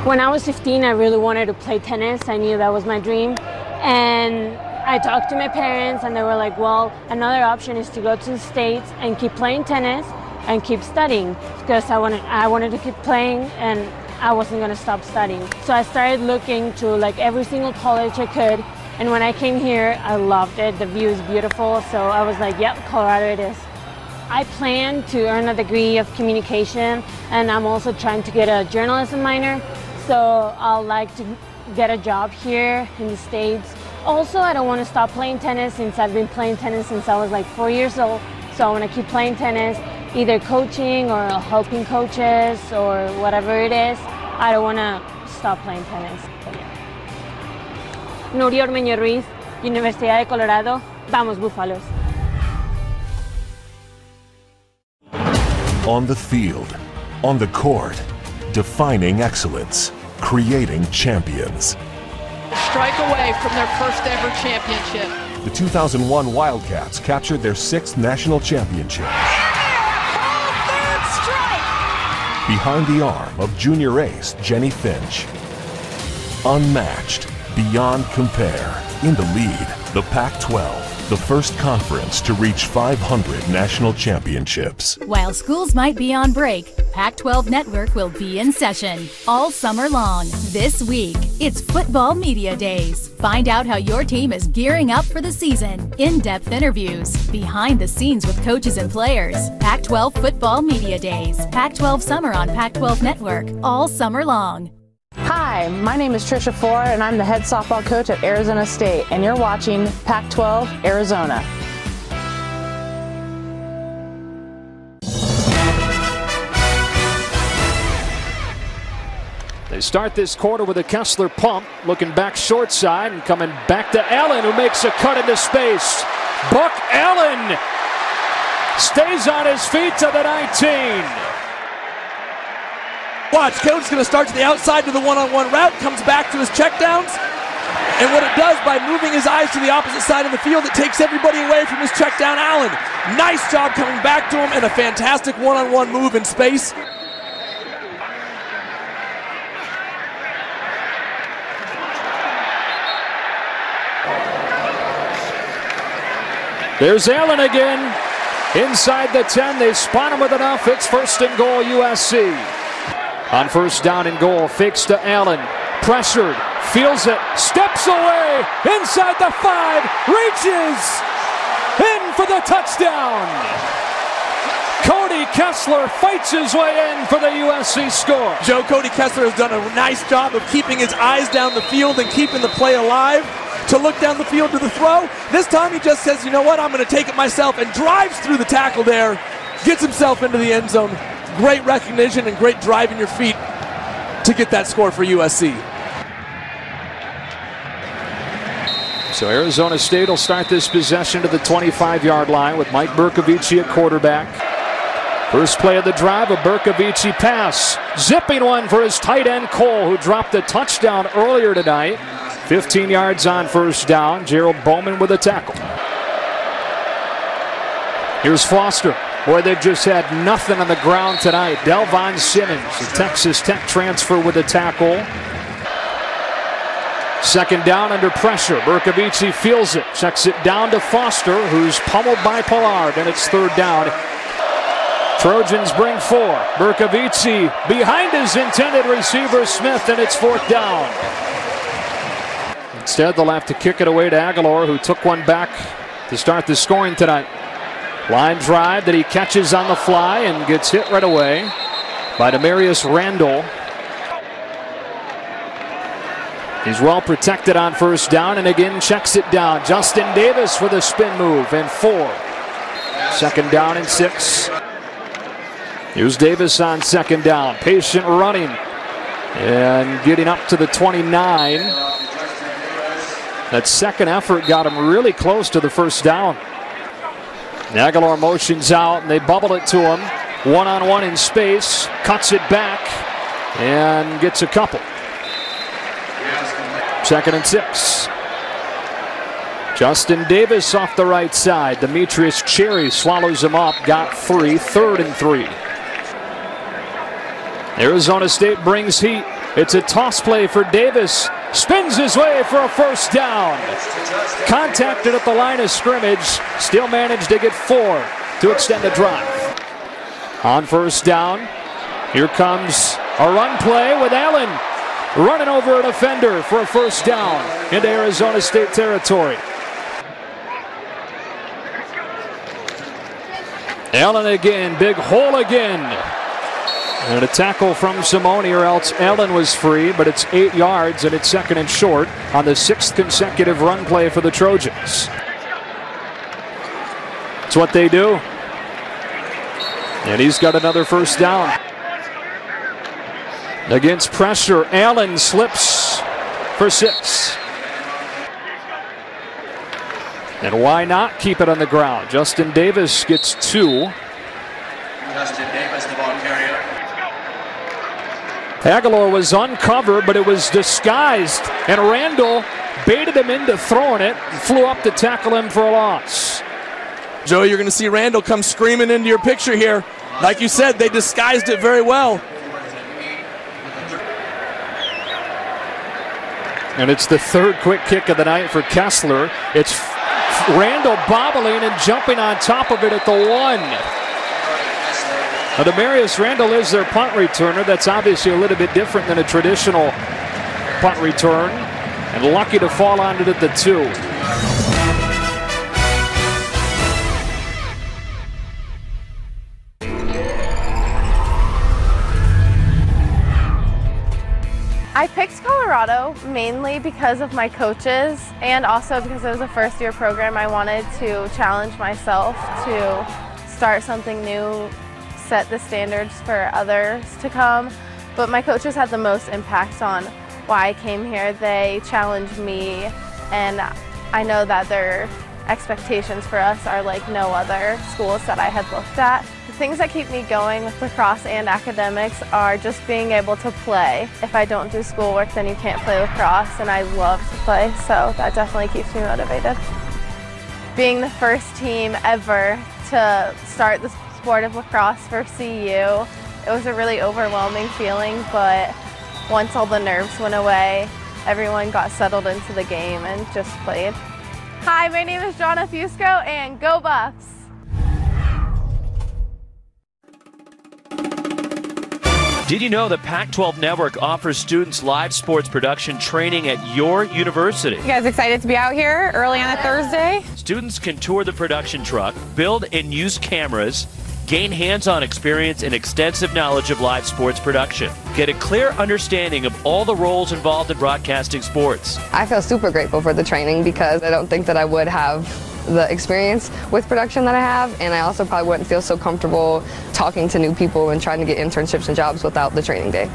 A: When I was 15, I really wanted to play tennis. I knew that was my dream. And I talked to my parents and they were like, well, another option is to go to the States and keep playing tennis and keep studying, because I wanted to keep playing and I wasn't going to stop studying. So I started looking to like every single college I could, and when I came here, I loved it. The view is beautiful, so I was like, yep, Colorado it is. I plan to earn a degree of communication, and I'm also trying to get a journalism minor, so I'll like to get a job here in the States. Also, I don't want to stop playing tennis, since I've been playing tennis since I was like 4 years old, so I want to keep playing tennis, either coaching or helping coaches or whatever it is. I don't want to stop playing tennis. Nuria Ormeño Ruiz, Universidad de Colorado. Vamos, Búfalos.
G: On the field, on the court, defining excellence, creating champions.
H: Strike away from their first ever championship.
G: The 2001 Wildcats captured their 6th national championship. Behind the arm of junior ace Jenny Finch. Unmatched, beyond compare. In the lead, the Pac-12, the first conference to reach 500 national championships.
E: While schools might be on break, Pac-12 Network will be in session all summer long. This week, it's Football Media Days. Find out how your team is gearing up for the season. In-depth interviews, behind the scenes with coaches and players. Pac-12 Football Media Days. Pac-12 Summer on Pac-12 Network all summer long.
F: Hi, my name is Trisha Four, and I'm the head softball coach at Arizona State, and you're watching Pac-12 Arizona.
B: They start this quarter with a Kessler pump, looking back short side and coming back to Allen, who makes a cut into space. Buck Allen stays on his feet to the 19.
C: Watch, Cody's going to start to the outside to the one-on-one route, comes back to his checkdowns, and what it does by moving his eyes to the opposite side of the field, it takes everybody away from his checkdown. Allen, nice job coming back to him, and a fantastic one-on-one move in space.
B: There's Allen again, inside the 10, they spot him with enough, it's 1st and goal USC. On 1st down and goal, fakes to Allen, pressured, feels it, steps away, inside the 5, reaches, in for the touchdown. Cody Kessler fights his way in for the USC score.
C: Joe, Cody Kessler has done a nice job of keeping his eyes down the field and keeping the play alive to look down the field to the throw. This time he just says, you know what, I'm going to take it myself, and drives through the tackle there, gets himself into the end zone. Great recognition and great drive in your feet to get that score for USC.
B: So Arizona State will start this possession to the 25-yard line with Mike Bercovici at quarterback. First play of the drive, a Bercovici pass. Zipping one for his tight end Cole, who dropped a touchdown earlier tonight. 15 yards on 1st down. Gerald Bowman with a tackle. Here's Foster. Boy, they've just had nothing on the ground tonight. Delvon Simmons, the Texas Tech transfer, with a tackle. 2nd down under pressure. Bercovici feels it, checks it down to Foster, who's pummeled by Pollard, and it's 3rd down. Trojans bring 4. Bercovici behind his intended receiver Smith, and it's 4th down. Instead, they'll have to kick it away to Aguilar, who took one back to start the scoring tonight. Line drive that he catches on the fly and gets hit right away by Demarius Randall. He's well protected on 1st down and again checks it down. Justin Davis with a spin move and 4. 2nd down and 6. Here's Davis on 2nd down. Patient running and getting up to the 29. That second effort got him really close to the 1st down. Aguilar motions out and they bubble it to him. One-on-one in space, cuts it back and gets a couple. 2nd and 6. Justin Davis off the right side. Demetrius Cherry swallows him up, got 3, 3rd and 3. Arizona State brings heat. It's a toss play for Davis. spins his way for a first down. Contacted at the line of scrimmage, still managed to get 4 to extend the drive. On first down, here comes a run play with Allen running over a defender for a first down into Arizona State territory. Allen again, big hole again. And a tackle from Simone, or else Allen was free, but it's 8 yards and it's second and short on the 6th consecutive run play for the Trojans. That's what they do. And he's got another first down. Against pressure, Allen slips for 6. And why not keep it on the ground? Justin Davis gets 2.
T: Justin Davis, the ball carrier.
B: Aguilar was uncovered, but it was disguised, and Randall baited him into throwing it and flew up to tackle him for a loss.
C: Joe, you're going to see Randall come screaming into your picture here. Like you said, they disguised it very well.
B: And it's the 3rd quick kick of the night for Kessler. It's Randall bobbling and jumping on top of it at the 1. Now, Demarius Randall is their punt returner. That's obviously a little bit different than a traditional punt return. And lucky to fall on it at the 2.
R: I picked Colorado mainly because of my coaches and also because it was a first-year program. I wanted to challenge myself to start something new, set the standards for others to come, but my coaches had the most impact on why I came here. They challenged me, and I know that their expectations for us are like no other schools that I had looked at. The things that keep me going with lacrosse and academics are just being able to play. If I don't do schoolwork, then you can't play lacrosse, and I love to play, so that definitely keeps me motivated. Being the first team ever to start the sport of lacrosse for CU, it was a really overwhelming feeling, but once all the nerves went away, everyone got settled into the game and just played. Hi, my name is Jonna Fusco, and go Buffs!
I: Did you know the Pac-12 Network offers students live sports production training at your university?
J: You guys excited to be out here early on a Thursday?
I: Students can tour the production truck, build and use cameras, gain hands-on experience and extensive knowledge of live sports production. Get a clear understanding of all the roles involved in broadcasting sports.
K: I feel super grateful for the training because I don't think that I would have the experience with production that I have, and I also probably wouldn't feel so comfortable talking to new people and trying to get internships and jobs without the training day.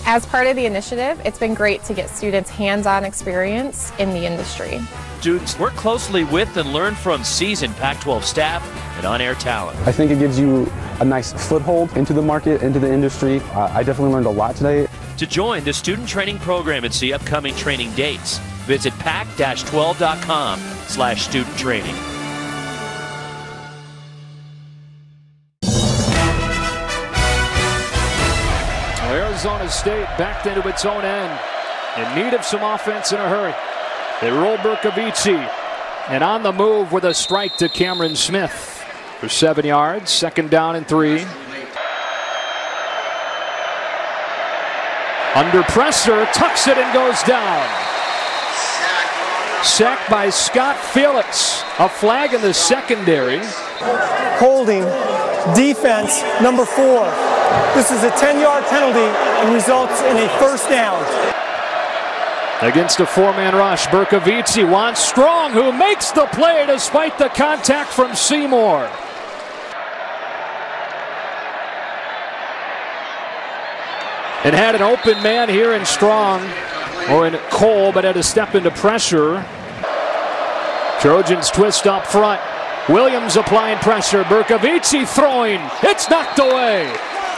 J: As part of the initiative, it's been great to get students hands-on experience in the industry.
I: Students work closely with and learn from seasoned Pac-12 staff and on-air talent.
X: I think it gives you a nice foothold into the market, into the industry. I definitely learned a lot today.
I: To join the student training program and see upcoming training dates, visit pac-12.com/student training.
B: Arizona State backed into its own end, in need of some offense in a hurry. They roll Bercovici, and on the move with a strike to Cameron Smith for 7 yards, 2nd down and 3. Under pressure, tucks it and goes down. Sacked by Scott Felix. A flag in the secondary.
D: Holding, defense, number 4. This is a 10-yard penalty and results in a first down.
B: Against a 4-man rush, Bercovici wants Strong, who makes the play despite the contact from Seymour. And had an open man here in Strong, or in Cole, but had to step into pressure. Trojans twist up front. Williams applying pressure. Bercovici throwing. It's knocked away.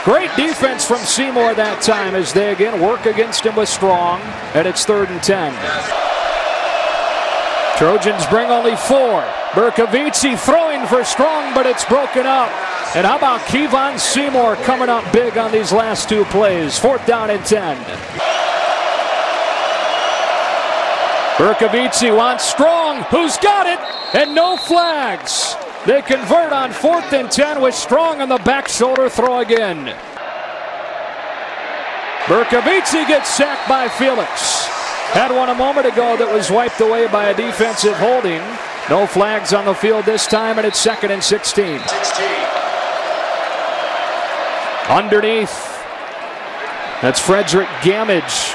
B: Great defense from Seymour that time as they again work against him with Strong. And it's 3rd and 10. Trojans bring only 4. Bercovici throwing for Strong, but it's broken up. And how about Kevon Seymour coming up big on these last 2 plays? 4th down and 10. Bercovici wants Strong, who's got it, and no flags. They convert on 4th and 10 with Strong on the back shoulder throw again. Bercovici gets sacked by Felix. Had one a moment ago that was wiped away by a defensive holding. No flags on the field this time, and it's 2nd and 16. Underneath, that's Frederick Gamage.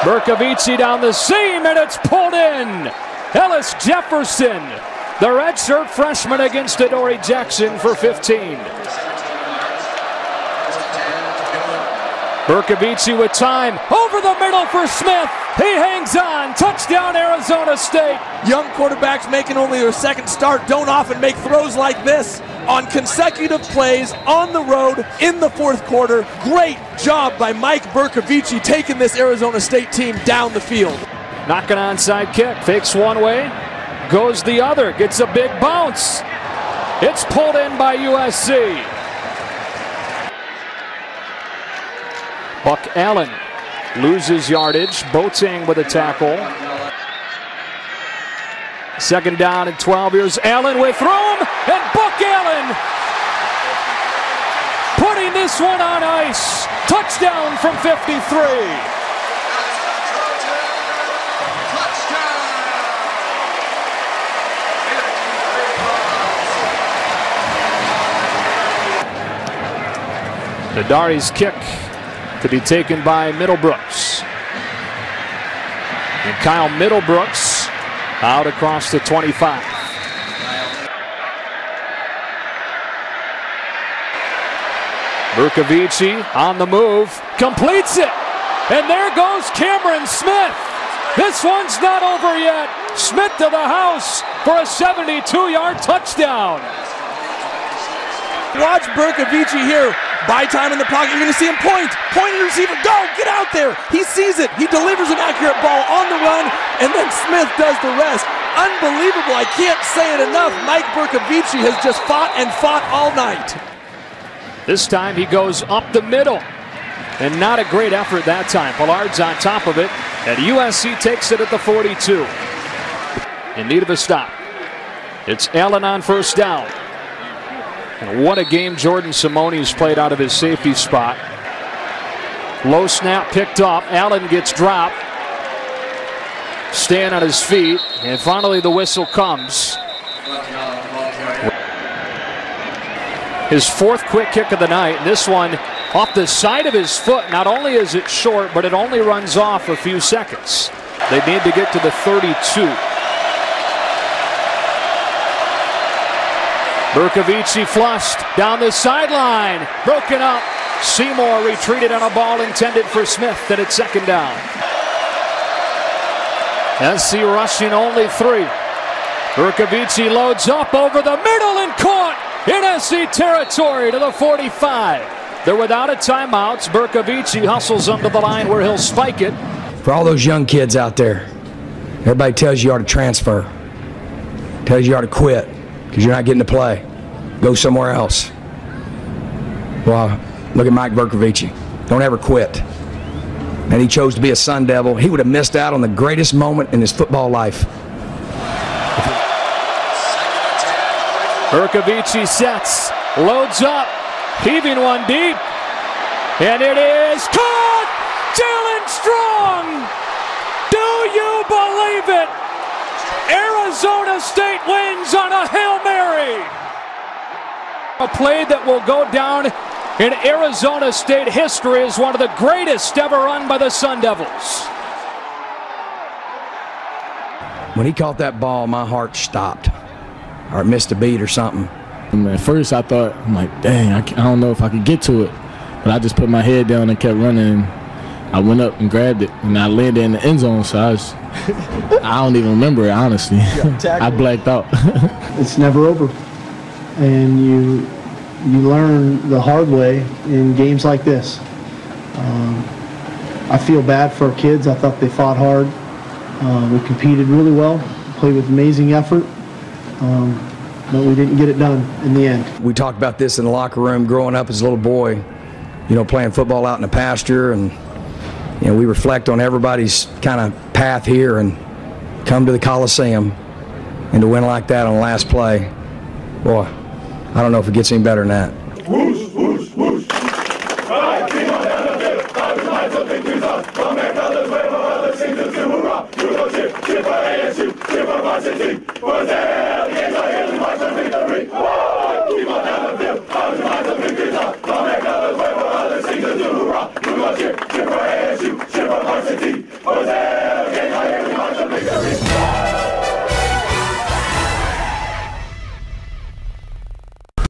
B: Bercovici down the seam, and it's pulled in. Ellis Jefferson, the redshirt freshman, against Adoree Jackson for 15. Bercovici with time, over the middle for Smith. He hangs on, touchdown Arizona State.
C: Young quarterbacks making only their 2nd start don't often make throws like this on consecutive plays on the road in the 4th quarter. Great job by Mike Bercovici taking this Arizona State team down the field.
B: Knocking onside kick, fakes one way, goes the other, gets a big bounce. It's pulled in by USC. Buck Allen loses yardage. Boateng with a tackle. 2nd down and 12. Here's Allen with room, and Buck Allen putting this one on ice. Touchdown from 53. Nadari's kick to be taken by Middlebrooks. And Kyle Middlebrooks out across the 25. Bercovici on the move, completes it. And there goes Cameron Smith. This one's not over yet. Smith to the house for a 72-yard touchdown.
C: Watch Bercovici here. Buy time in the pocket. You're going to see him point at receiver. Go, get out there. He sees it. He delivers an accurate ball on the run, and then Smith does the rest. Unbelievable. I can't say it enough. Mike Bercovici has just fought and fought all night.
B: This time he goes up the middle, and not a great effort that time. Pollard's on top of it, and USC takes it at the 42. In need of a stop. It's Allen on 1st down. And what a game Jordan Simone's played out of his safety spot. Low snap picked up. Allen gets dropped. Staying on his feet. And finally the whistle comes. His 4th quick kick of the night. And this one off the side of his foot. Not only is it short, but it only runs off a few seconds. They need to get to the 32. Bercovici flushed down the sideline, broken up. Seymour retreated on a ball intended for Smith, and it's 2nd down. SC rushing only 3. Bercovici loads up over the middle and caught in SC territory to the 45. They're without a timeout. Bercovici hustles them to the line where he'll spike it.
L: For all those young kids out there, everybody tells you ought to transfer, tells you ought to quit because you're not getting to play. Go somewhere else. Well, look at Mike Bercovici. Don't ever quit. And he chose to be a Sun Devil. He would have missed out on the greatest moment in his football life.
B: Bercovici sets, loads up, heaving one deep, and it is caught! Jalen Strong! Do you believe it? Arizona State wins on a Hail Mary! A play that will go down in Arizona State history as one of the greatest ever run by the Sun Devils.
L: When he caught that ball, my heart stopped. Or it missed a beat or something.
M: At first I thought, I'm like, dang, I don't know if I could get to it. But I just put my head down and kept running. I went up and grabbed it, and I landed in the end zone, so I don't even remember it, honestly. I blacked out.
N: It's never over. And you learn the hard way in games like this. I feel bad for our kids. I thought they fought hard. We competed really well, played with amazing effort. But we didn't get it done in the end.
L: We talked about this in the locker room growing up as a little boy, you know, playing football out in the pasture, and you know, we reflect on everybody's kind of path here and come to the Coliseum, and to win like that on the last play, boy, I don't know if it gets any better than that.
O: Whoosh, whoosh, whoosh. Cheer for ASU, cheer for Washington, for their games are here, march on victory.